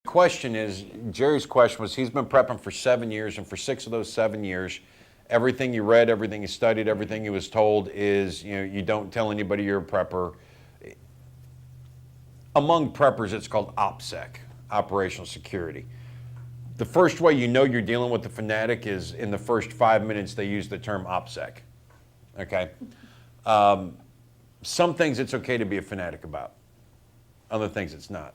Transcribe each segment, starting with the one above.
question is, Jerry's question was, he's been prepping for 7 years, and for 6 of those 7 years, everything he read, everything he studied, everything he was told is, you don't tell anybody you're a prepper. Among preppers, it's called OPSEC, Operational Security. The first way you know you're dealing with the fanatic is in the first 5 minutes they use the term OPSEC, okay? Some things it's okay to be a fanatic about. Other things it's not.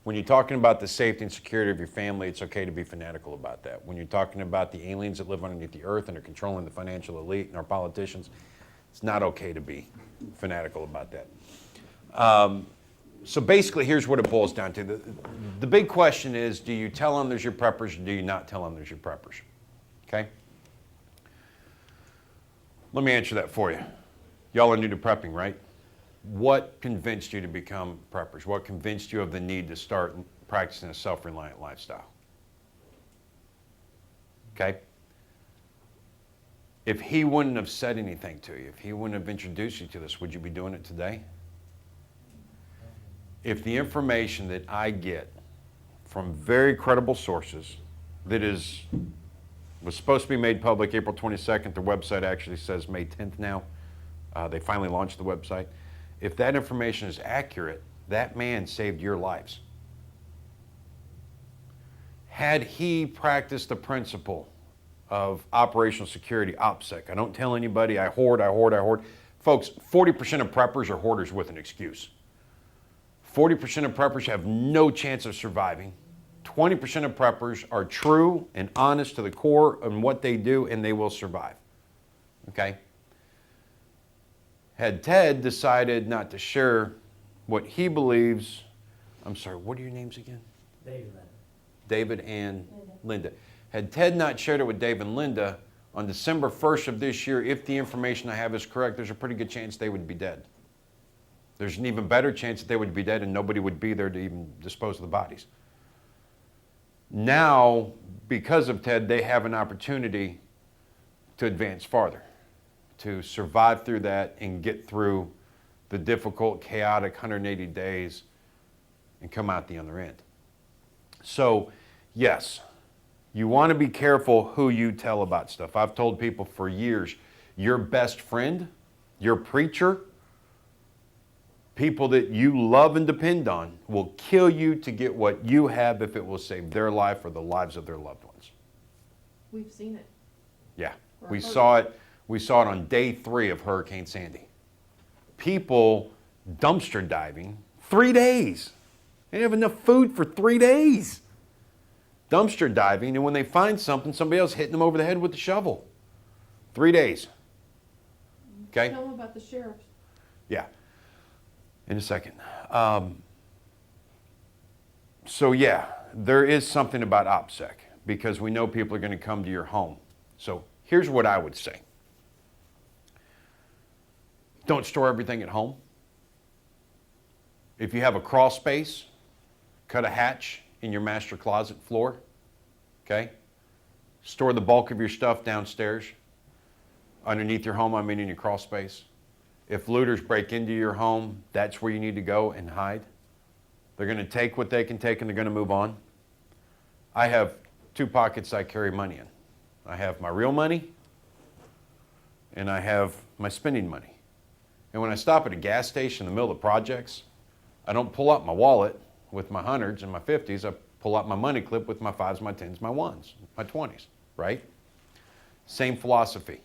When you're talking about the safety and security of your family, it's okay to be fanatical about that. When you're talking about the aliens that live underneath the earth and are controlling the financial elite and our politicians, it's not okay to be fanatical about that. So basically, here's what it boils down to. The big question is, do you tell them there's your preppers, or do you not tell them there's your preppers? Okay? Let me answer that for you. Y'all are new to prepping, right? What convinced you to become preppers? What convinced you of the need to start practicing a self-reliant lifestyle? Okay? If he wouldn't have said anything to you, if he wouldn't have introduced you to this, would you be doing it today? If the information that I get from very credible sources that was supposed to be made public April 22nd, the website actually says May 10th now. They finally launched the website. If that information is accurate, that man saved your lives. Had he practiced the principle of operational security, OPSEC, I don't tell anybody, I hoard. Folks, 40% of preppers are hoarders with an excuse. 40% of preppers have no chance of surviving. 20% of preppers are true and honest to the core in what they do, and they will survive. Okay? Had Ted decided not to share what he believes, I'm sorry, what are your names again? David and Linda. Had Ted not shared it with Dave and Linda, on December 1st of this year, if the information I have is correct, there's a pretty good chance they would be dead. There's an even better chance that they would be dead and nobody would be there to even dispose of the bodies. Now, because of Ted, they have an opportunity to advance farther, to survive through that and get through the difficult, chaotic 180 days and come out the other end. So, yes, you want to be careful who you tell about stuff. I've told people for years, your best friend, your preacher, people that you love and depend on will kill you to get what you have if it will save their life or the lives of their loved ones. We've seen it. Yeah, we saw it on day 3 of Hurricane Sandy. People dumpster diving 3 days. They didn't have enough food for 3 days. Dumpster diving, and when they find something, somebody else hitting them over the head with the shovel. 3 days. Okay? Tell them about the sheriffs. Yeah. In a second. So yeah, there is something about OPSEC because we know people are going to come to your home. So here's what I would say. Don't store everything at home. If you have a crawl space, cut a hatch in your master closet floor, okay? Store the bulk of your stuff downstairs. Underneath your home, I mean in your crawl space. If looters break into your home, that's where you need to go and hide. They're going to take what they can take and they're going to move on. I have 2 pockets I carry money in. I have my real money and I have my spending money. And when I stop at a gas station in the middle of the projects, I don't pull out my wallet with my hundreds and my 50s. I pull out my money clip with my 5s, my 10s, my 1s, my 20s, right? Same philosophy.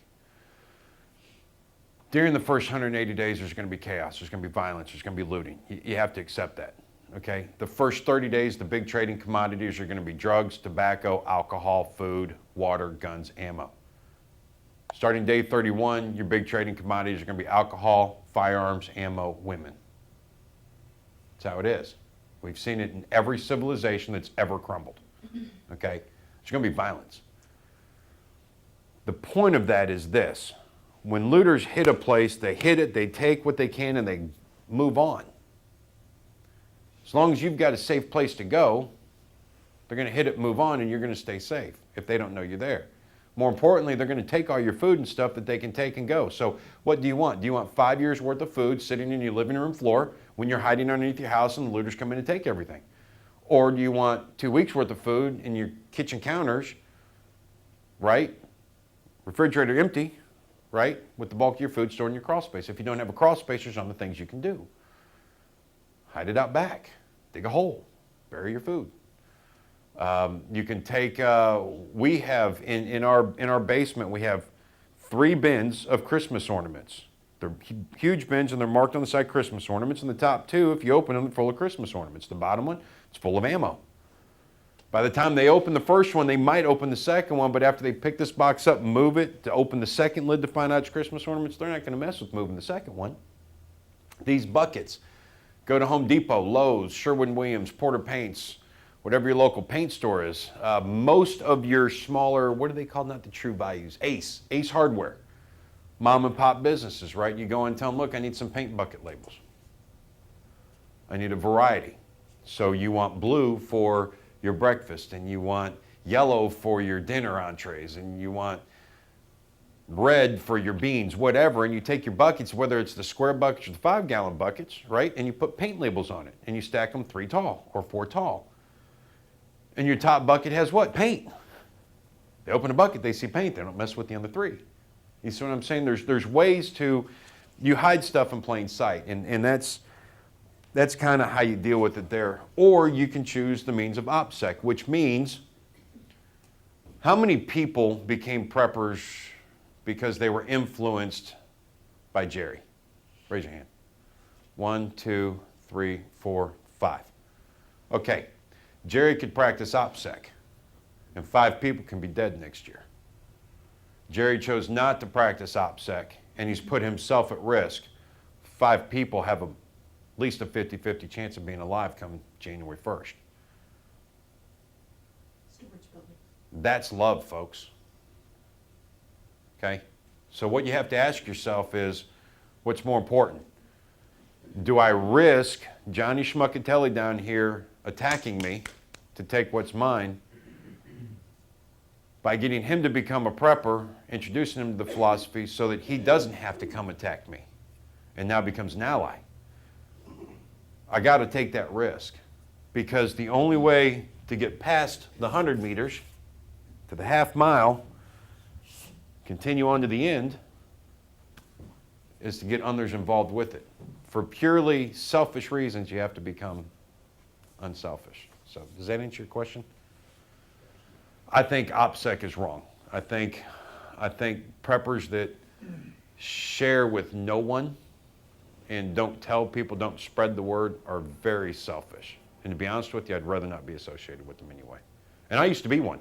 During the first 180 days, there's going to be chaos, there's going to be violence, there's going to be looting. You have to accept that, okay? The first 30 days, the big trading commodities are going to be drugs, tobacco, alcohol, food, water, guns, ammo. Starting day 31, your big trading commodities are going to be alcohol, firearms, ammo, women. That's how it is. We've seen it in every civilization that's ever crumbled, okay? There's going to be violence. The point of that is this. When looters hit a place, they hit it, they take what they can, and they move on. As long as you've got a safe place to go, they're going to hit it and move on, and you're going to stay safe if they don't know you're there. More importantly, they're going to take all your food and stuff that they can take and go. So what do you want? Do you want 5 years worth of food sitting in your living room floor when you're hiding underneath your house and the looters come in and take everything? Or do you want 2 weeks worth of food in your kitchen counters, right? Refrigerator empty, right? With the bulk of your food stored in your crawl space. If you don't have a crawl space, there's other things you can do. Hide it out back. Dig a hole. Bury your food. You can take, we have in our basement, we have 3 bins of Christmas ornaments. They're huge bins and they're marked on the side Christmas ornaments. And the top 2, if you open them, they're full of Christmas ornaments. The bottom one, it's full of ammo. By the time they open the first one, they might open the second one, but after they pick this box up and move it to open the second lid to find out it's Christmas ornaments, they're not going to mess with moving the second one. These buckets, go to Home Depot, Lowe's, Sherwin-Williams, Porter Paints, whatever your local paint store is. Most of your smaller, what are they called? Not the True Values, Ace Hardware. Mom and pop businesses, right? You go in and tell them, look, I need some paint bucket labels. I need a variety. So you want blue for your breakfast, and you want yellow for your dinner entrees, and you want red for your beans, whatever, and you take your buckets, whether it's the square buckets or the 5-gallon buckets, right? And you put paint labels on it, and you stack them 3 tall or 4 tall. And your top bucket has what? Paint. They open a bucket, they see paint, they don't mess with the other 3. You see what I'm saying? There's ways to, you hide stuff in plain sight, and that's kind of how you deal with it there. Or you can choose the means of OPSEC, which means how many people became preppers because they were influenced by Jerry? Raise your hand. 1, 2, 3, 4, 5. Okay, Jerry could practice OPSEC, and 5 people can be dead next year. Jerry chose not to practice OPSEC, and he's put himself at risk. 5 people have at least a 50-50 chance of being alive come January 1st. Storage building. That's love, folks. Okay? So what you have to ask yourself is, what's more important? Do I risk Johnny Schmuckatelli down here attacking me to take what's mine by getting him to become a prepper, introducing him to the philosophy so that he doesn't have to come attack me and now becomes an ally? I got to take that risk, because the only way to get past the 100 meters to the half mile, continue on to the end, is to get others involved with it. For purely selfish reasons, you have to become unselfish. So does that answer your question? I think OPSEC is wrong. I think preppers that share with no one and don't tell people, don't spread the word, are very selfish. And to be honest with you, I'd rather not be associated with them anyway. And I used to be one.